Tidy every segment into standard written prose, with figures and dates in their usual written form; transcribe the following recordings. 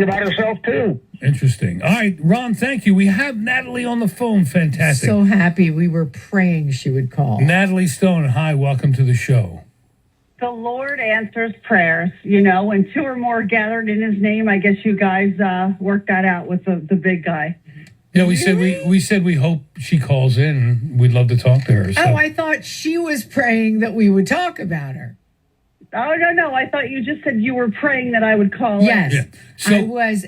about herself, too. Interesting. All right, Ron, thank you. We have Natalie on the phone. Fantastic. So happy. We were praying she would call. Natalie Stone, hi, welcome to the show. The Lord answers prayers. You know, when two or more gathered in his name, I guess you guys worked that out with the big guy. Yeah, we said we hope she calls in. We'd love to talk to her. So. Oh, I thought she was praying that we would talk about her. Oh, no. I thought you just said you were praying that I would call yes, in. Yeah. So,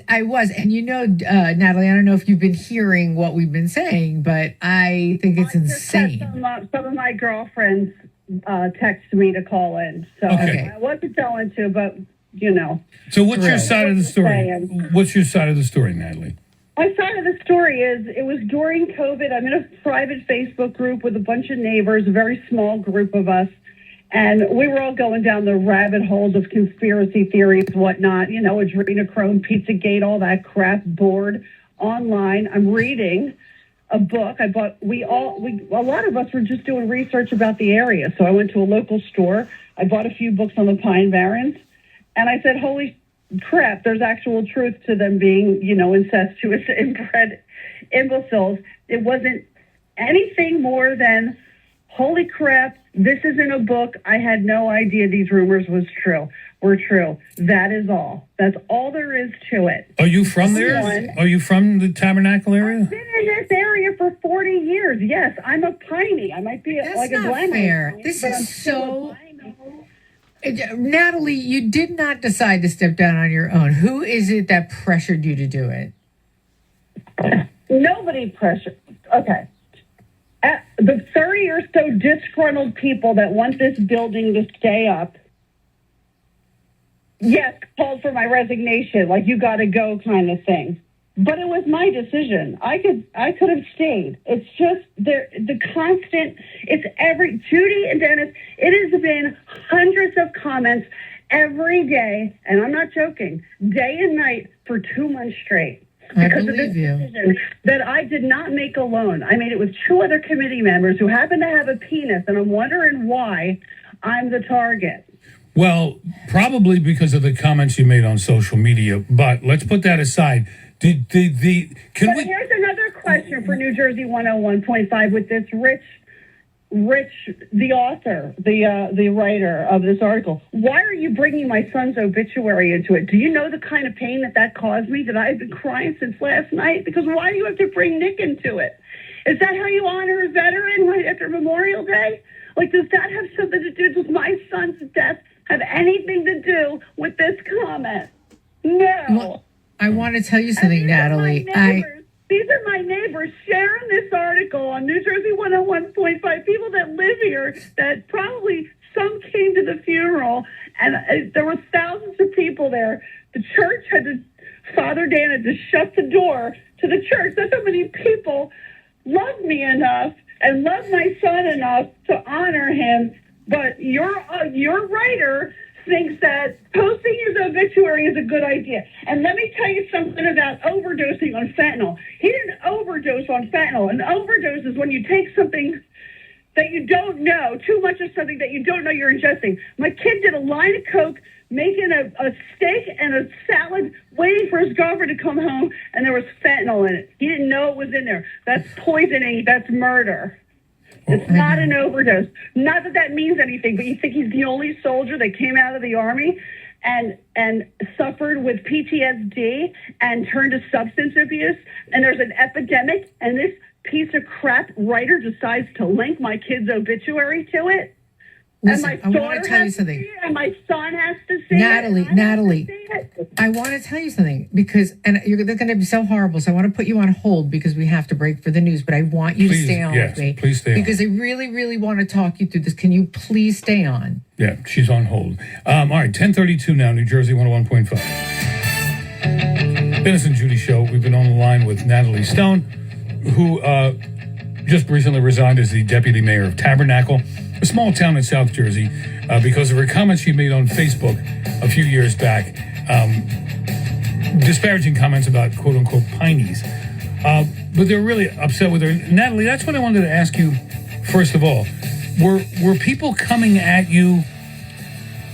I was. And you know, Natalie, I don't know if you've been hearing what we've been saying, but I think it's insane. Some of my girlfriends texted me to call in. So Okay. I wasn't going to, but, you know. So what's your side of the story? Saying. What's your side of the story, Natalie? My side of the story is it was during COVID. I'm in a private Facebook group with a bunch of neighbors, a very small group of us. And we were all going down the rabbit holes of conspiracy theories, whatnot, you know, adrenochrome, Pizzagate, all that crap, bored online. I'm reading a book. A lot of us were just doing research about the area. So I went to a local store. I bought a few books on the Pine Barrens. And I said, holy crap, there's actual truth to them being, you know, incestuous, inbred imbeciles. It wasn't anything more than, holy crap, this isn't a book. I had no idea these rumors were true. That is all. That's all there is to it. Are you from there? Are you from the Tabernacle area? I've been in this area for 40 years. Yes, I'm a piney. I might be That's like a not glamour. fair. Piney, This but I'm is still a so... Natalie, you did not decide to step down on your own. Who is it that pressured you to do it? Nobody pressured. Okay. The 30 or so disgruntled people that want this building to stay up, yes, called for my resignation, like you got to go kind of thing. But it was my decision. I could have stayed. It's just the constant. It's every Judy and Dennis. It has been hundreds of comments every day, and I'm not joking, day and night for 2 months straight. Because of this decision that I did not make alone. I made it with two other committee members who happen to have a penis, and I'm wondering why I'm the target. Well, probably because of the comments you made on social media, but let's put that aside. Here's another question for New Jersey 101.5 with this Rich, the author, the writer of this article. Why are you bringing my son's obituary into it? Do you know the kind of pain that caused me? That I've been crying since last night? Because why do you have to bring Nick into it? Is that how you honor a veteran right after Memorial Day? Like, does that have something to do? Does my son's death have anything to do with this comment? No. Well, I want to tell you something, Natalie. These are my neighbors sharing this article on New Jersey 101.5. People that live here, that probably some came to the funeral, and there were thousands of people there. The church Father Dan had to shut the door to the church. That's how many people love me enough and love my son enough to honor him. But your writer thinks that posting his obituary is a good idea. And let me tell you something about overdosing on fentanyl. He didn't overdose on fentanyl. An overdose is when you take something that you don't know, too much of something that you don't know you're ingesting. My kid did a line of coke, making a steak and a salad, waiting for his girlfriend to come home, and there was fentanyl in it. He didn't know it was in there. That's poisoning. That's murder. It's not an overdose. Not that that means anything, but you think he's the only soldier that came out of the Army and suffered with PTSD and turned to substance abuse, and there's an epidemic, and this piece of crap writer decides to link my kid's obituary to it? Listen, and my daughter has to see it, and my son has to see it. Natalie, I want to tell you something because, and they're going to be so horrible, so I want to put you on hold because we have to break for the news, but I want you to stay on with me. Please stay on. Because I really, really want to talk you through this. Can you please stay on? Yeah, she's on hold. All right, 10:32 now, New Jersey 101.5. Dennis and Judy Show. We've been on the line with Natalie Stone, who just recently resigned as the deputy mayor of Tabernacle, a small town in South Jersey, because of her comments she made on Facebook a few years back, disparaging comments about quote-unquote pineys. But they're really upset with her. Natalie, that's what I wanted to ask you, first of all. Were people coming at you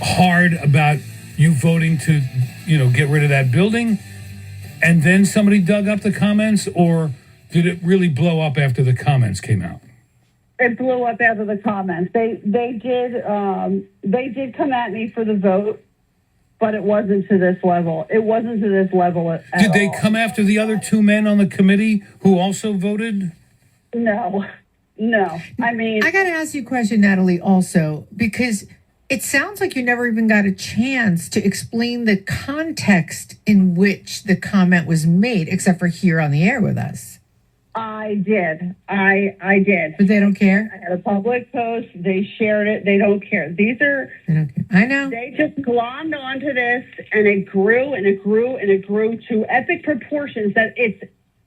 hard about you voting to, get rid of that building? And then somebody dug up the comments, or did it really blow up after the comments came out? It blew up after the comments. They did come at me for the vote, but it wasn't to this level. It wasn't to this level at Did they all. come after the other two men on the committee who also voted? No. I mean, I got to ask you a question, Natalie, also, because it sounds like you never even got a chance to explain the context in which the comment was made, except for here on the air with us. I did. I did. But they don't care? I had a public post. They shared it. They don't care. These are... They don't care. I know. They just glommed onto this, and it grew and it grew and it grew to epic proportions that it's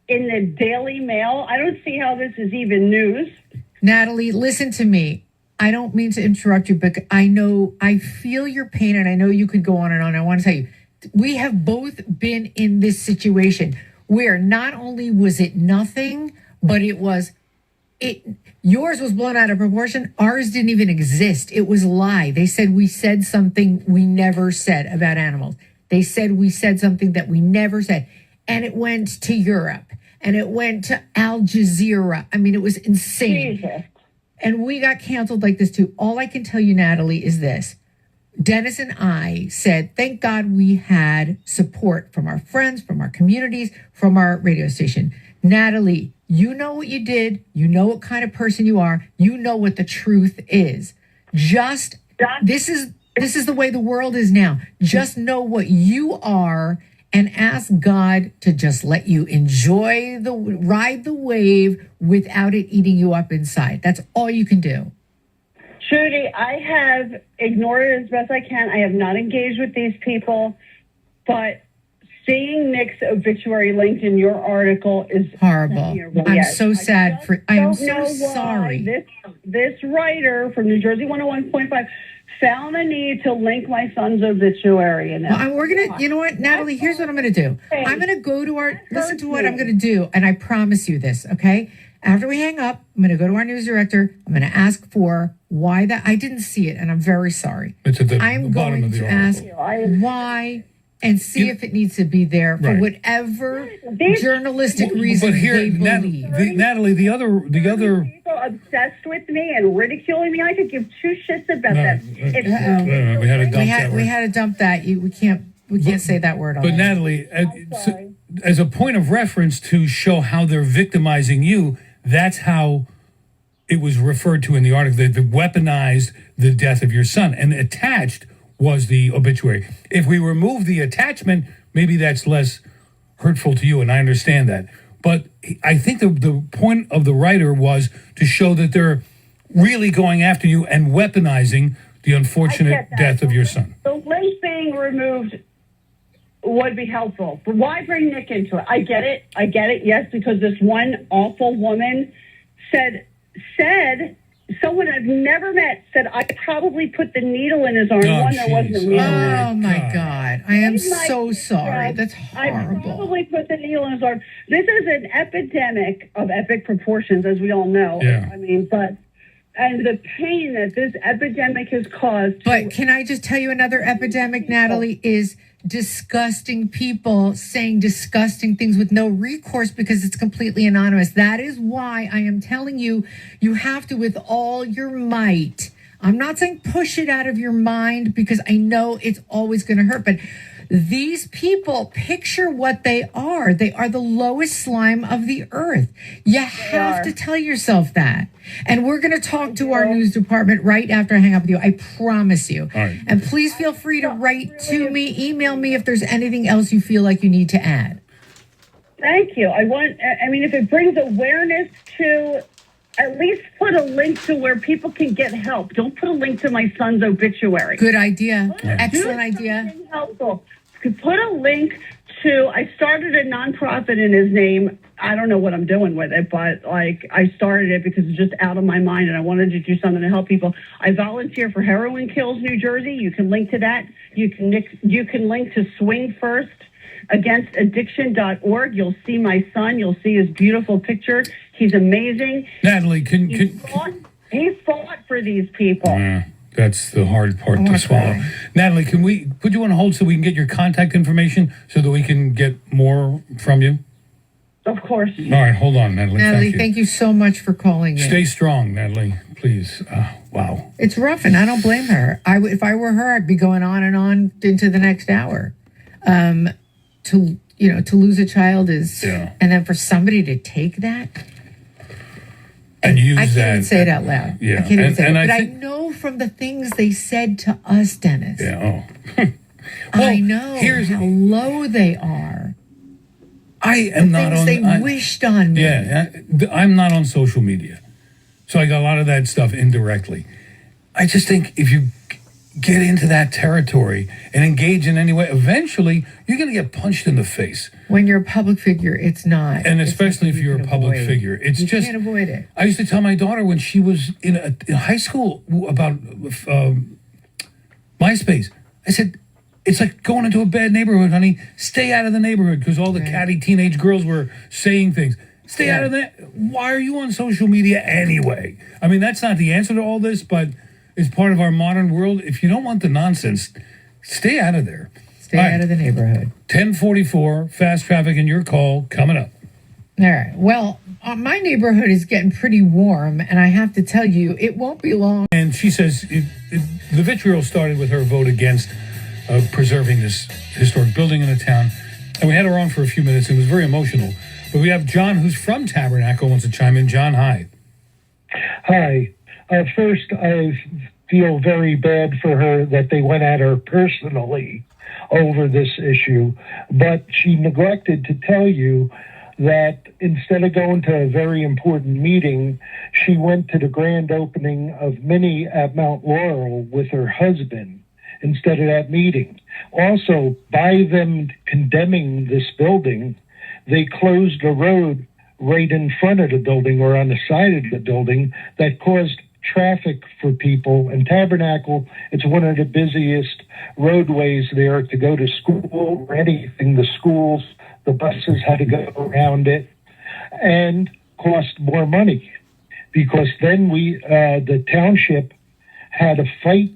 in the Daily Mail. I don't see how this is even news. Natalie, listen to me. I don't mean to interrupt you, but I feel your pain, and I know you could go on and on. I want to tell you, we have both been in this situation where not only was it nothing, but yours was blown out of proportion. Ours didn't even exist. It was a lie. They said we said something we never said about animals. They said we said something that we never said. And it went to Europe, and it went to Al Jazeera. I mean, it was insane. Jesus. And we got canceled like this too. All I can tell you, Natalie, is this. Dennis and I said, thank God we had support from our friends, from our communities, from our radio station. Natalie, you know what you did. You know what kind of person you are. You know what the truth is. This is the way the world is now. Just know what you are and ask God to just let you ride the wave without it eating you up inside. That's all you can do. Trudy, I have ignored it as best I can. I have not engaged with these people, but seeing Nick's obituary linked in your article is horrible. I'm so sad I am so sorry. This writer from New Jersey 101.5 found the need to link my son's obituary. And we're gonna, you know what, Natalie? Here's what I'm gonna do. I'm gonna go to listen to what I'm gonna do, and I promise you this, okay? After we hang up, I'm gonna go to our news director. I'm gonna ask for why that I didn't see it, and I'm very sorry. It's at the I'm bottom going of the to article. ask why and see if it needs to be there for whatever journalistic reason they believe. Natalie, the other people obsessed with me and ridiculing me. I could give two shits about that. We had to dump that. We had to dump that. We can't say that word. But Natalie, as a point of reference to show how they're victimizing you, that's how it was referred to in the article. They weaponized the death of your son, and attached was the obituary. If we remove the attachment, maybe that's less hurtful to you, and I understand that. But I think the point of the writer was to show that they're really going after you and weaponizing the unfortunate death of your son. The link being removed would be helpful. But why bring Nick into it? I get it, yes, because this one awful woman said someone I've never met said, I probably put the needle in his arm. There wasn't a needle. Oh, my God. I am so sorry. That's horrible. I probably put the needle in his arm. This is an epidemic of epic proportions, as we all know. Yeah. I mean, and the pain that this epidemic has caused. But can I just tell you another epidemic, Natalie, is disgusting people saying disgusting things with no recourse because it's completely anonymous. That is why I am telling you, you have to, with all your might. I'm not saying push it out of your mind because I know it's always going to hurt, but these people, picture what they are. They are the lowest slime of the earth. You have to tell yourself that. And we're going to talk to our news department right after I hang up with you. I promise you. All right. And please feel free to write to me, email me if there's anything else you feel like you need to add. Thank you. If it brings awareness to, at least put a link to where people can get help. Don't put a link to my son's obituary. Good idea. Excellent idea. Helpful. Put a link to, I started a nonprofit in his name. I don't know what I'm doing with it, but I started it because it's just out of my mind and I wanted to do something to help people. I volunteer for Heroin Kills New Jersey. You can link to that. You can link to Swing First Against Addiction.org. You'll see my son. You'll see his beautiful picture. He's amazing. Natalie, he fought for these people. That's the hard part to wanna swallow. cry. Natalie, can we put you on hold so we can get your contact information so that we can get more from you? Of course. All right, hold on, Natalie. Natalie, Thank thank you so much for calling in. Stay strong, Natalie, please. Wow. It's rough, and I don't blame her. If I were her, I'd be going on and on into the next hour. To lose a child is, Yeah. and then for somebody to take that, And use I can't that. even say it out loud. Yeah. I can't even say it. And But I I think- know from the things they said to us, Dennis. Yeah. I know here's- how low they are. I am not Things on. they wished on me. Yeah, I'm not on social media, so I got a lot of that stuff indirectly. I just think if you get into that territory and engage in any way, eventually you're going to get punched in the face. When you're a public figure, it's not. And It's especially if something you you're a can public avoid. figure, it's You just. can't avoid it. I used to tell my daughter when she was in high school about MySpace. I said, it's like going into a bad neighborhood, honey. Stay out of the neighborhood, because all the catty teenage girls were saying things. Stay out of that. Why are you on social media anyway? I mean, that's not the answer to all this, but it's part of our modern world. If you don't want the nonsense, stay out of there. Stay All right. out of the neighborhood. 1044, fast traffic and your call coming up. All right. Well, my neighborhood is getting pretty warm, and I have to tell you, it won't be long. And she says the vitriol started with her vote against preserving this historic building in the town. And we had her on for a few minutes. It was very emotional. But we have John, who's from Tabernacle, wants to chime in. John, hi. Hi. First, I feel very bad for her that they went at her personally over this issue. But she neglected to tell you that instead of going to a very important meeting, she went to the grand opening of Minnie at Mount Laurel with her husband instead of that meeting. Also, by them condemning this building, they closed a road right in front of the building or on the side of the building that caused traffic for people. And Tabernacle, it's one of the busiest roadways there to go to school or anything. The schools, the buses had to go around it and cost more money, because then the township had to fight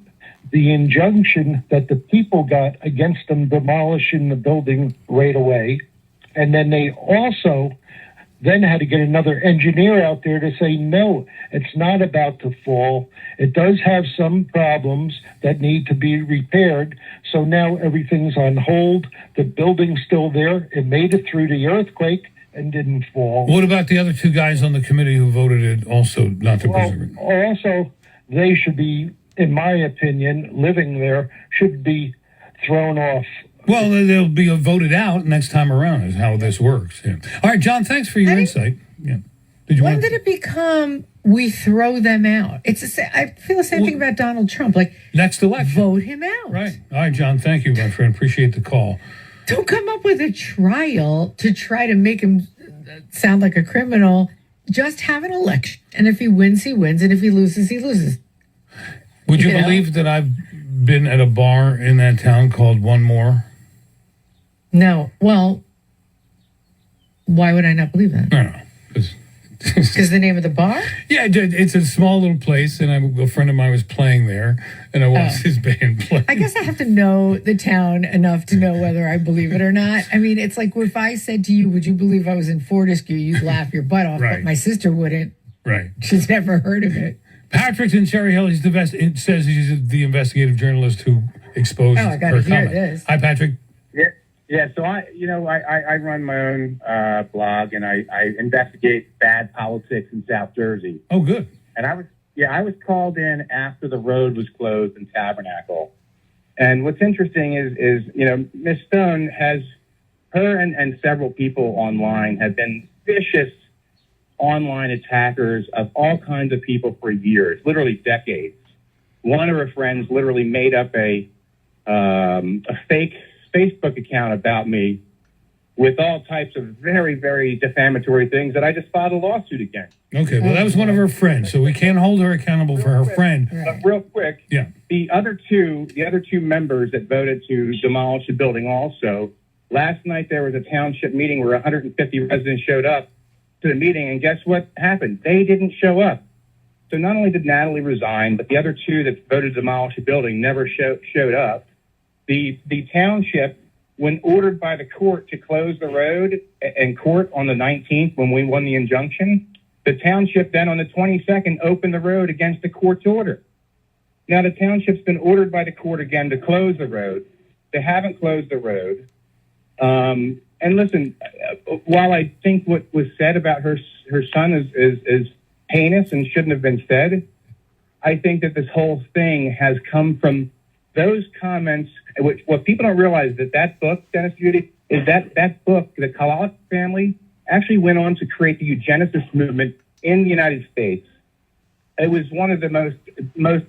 the injunction that the people got against them demolishing the building right away. And then they also then had to get another engineer out there to say, no, it's not about to fall. It does have some problems that need to be repaired. So now everything's on hold. The building's still there. It made it through the earthquake and didn't fall. What about the other two guys on the committee who voted it also not to preserve it? Also, they should be, in my opinion, living there, should be thrown off. Well, they'll be voted out next time around is how this works. Yeah. All right, John, thanks for your insight. Yeah. Did you When want did it become we throw them out? I feel the same thing about Donald Trump. Like, next election? vote him out. Right. All right, John, thank you, my friend. Appreciate the call. Don't come up with a trial to try to make him sound like a criminal. Just have an election. And if he wins, he wins. And if he loses, he loses. Would you You know? believe that I've been at a bar in that town called One More? No. Well, why would I not believe that? I don't know. 'Cause- Because the name of the bar? yeah, it's a small little place, and a friend of mine was playing there, and I watched his band play. I guess I have to know the town enough to know whether I believe it or not. I mean, it's like if I said to you, would you believe I was in Fortescue? You'd laugh your butt off, Right. but my sister wouldn't. Right. She's never heard of it. Patrick's in Cherry Hill. He's the best. It says he's the investigative journalist who exposed Oh, I gotta her hear comment. this. Hi, Patrick. Yeah. So I run my own blog, and I investigate bad politics in South Jersey. Oh, good. And I was called in after the road was closed in Tabernacle. And what's interesting is Miss Stone has her and several people online have been vicious online attackers of all kinds of people for years, literally decades. One of her friends literally made up a fake Facebook account about me with all types of very, very defamatory things that I just filed a lawsuit against. Okay, well, that was one of her friends, so we can't hold her accountable for her friend. But real quick, Yeah. the other two members that voted to demolish the building also, last night there was a township meeting where 150 residents showed up to the meeting, and guess what happened? They didn't show up. So not only did Natalie resign, but the other two that voted to demolish the building never showed up. The township, when ordered by the court to close the road in court on the 19th when we won the injunction, the township then on the 22nd opened the road against the court's order. Now the township's been ordered by the court again to close the road. They haven't closed the road. And listen, while I think what was said about her son is heinous and shouldn't have been said, I think that this whole thing has come from those comments. What people don't realize that book, Dennis Judy, is that book, the Kalalik family, actually went on to create the eugenicist movement in the United States. It was one of the most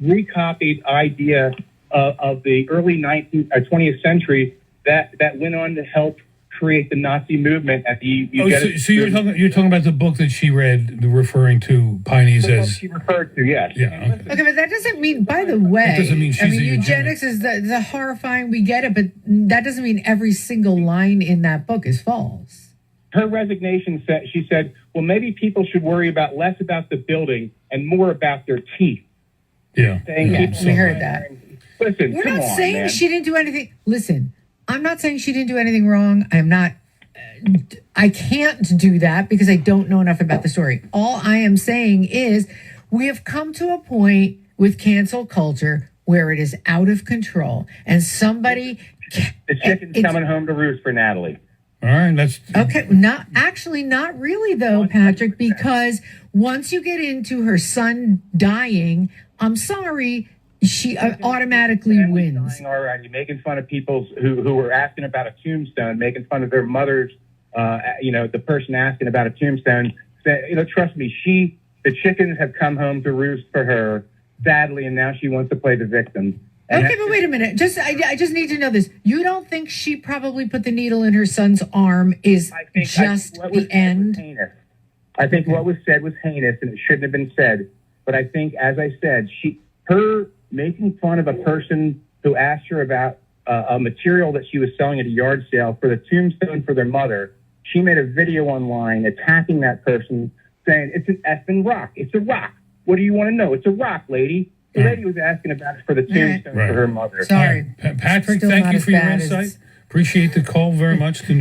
recopied idea of the early 20th century that went on to help create the Nazi movement at the eugenicist. So you're talking about the book that she read, referring to Piney's as she referred to, yes. Yeah. Okay, but that doesn't mean, by the way, It doesn't mean she's a eugenics is the horrifying, we get it, but that doesn't mean every single line in that book is false. Her resignation said, she said, well, maybe people should worry about less about the building and more about their teeth. Yeah. We heard that. Listen, We're come not on, saying man. she didn't do anything. Listen, I'm not saying she didn't do anything wrong. I can't do that because I don't know enough about the story. All I am saying is we have come to a point with cancel culture where it is out of control and somebody... The chicken's coming home to roost for Natalie. All right, that's Okay, not really though, Patrick, because once you get into her son dying, I'm sorry, she automatically wins. Dying already, making fun of people who were asking about a tombstone, making fun of their mothers. The person asking about a tombstone. Trust me, the chickens have come home to roost for her, sadly, and now she wants to play the victim. Okay, but wait a minute. I just need to know this. You don't think she probably put the needle in her son's arm is the end? I think what was said was heinous, and it shouldn't have been said. But I think, as I said, her making fun of a person who asked her about a material that she was selling at a yard sale for the tombstone for their mother. She made a video online attacking that person, saying, it's an effing rock. It's a rock. What do you want to know? It's a rock, lady. The lady was asking about it for the tombstone for her mother. Sorry. Patrick, Still thank not you as for your bad as- insight. Appreciate the call very much.